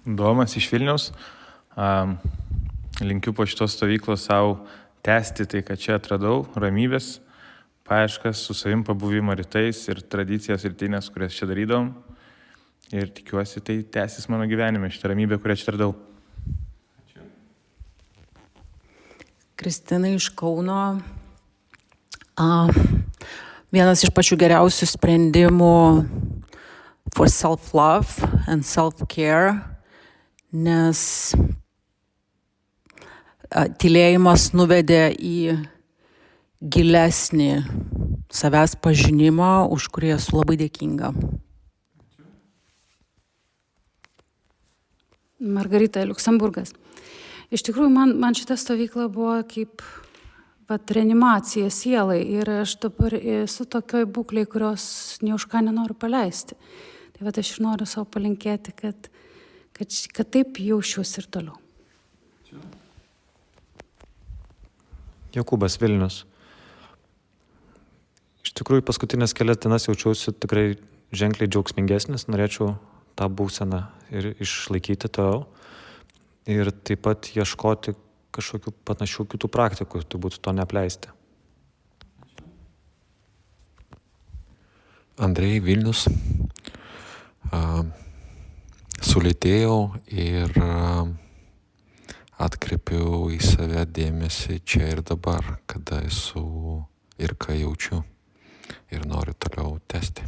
Domas iš Vilniaus. Linkiu po šitos stovyklos savo tęsti tai, ką čia atradau, ramybės, paieškas, su savim pabuvimo rytais ir tradicijas rytinės, kurias čia darydavom. Ir tikiuosi, tai tęsis mano gyvenime, šitą ramybę, kurią čia atradau. Kristina iš Kauno. Vienas iš pačių geriausių sprendimų for self-love and self-care, nes tylėjimas nuvedė į gilesnį savęs pažinimą, už kurį esu labai dėkinga. Margarita, Liuksemburgas. Iš tikrųjų, man šita stovykla buvo kaip reanimacija sielai ir aš dabar esu tokioj būklėj, kurios nė už ką nenoriu paleisti. Tai aš ir noriu savo palinkėti, kad taip jausčiausi ir toliau. Jokūbas, Vilnius. Iš tikrųjų, paskutinės kelias dienas jaučiausi tikrai ženkliai džiaugsmingesnis, norėčiau tą būseną ir išlaikyti toliau. Ir taip pat ieškoti kažkokių panašių kitų praktikų, turbūt to neapleisti. Andrei, Vilnius. Sulėtėjau ir atkreipiau į save dėmesį čia ir dabar, kada esu ir ką jaučiu ir noriu toliau tęsti.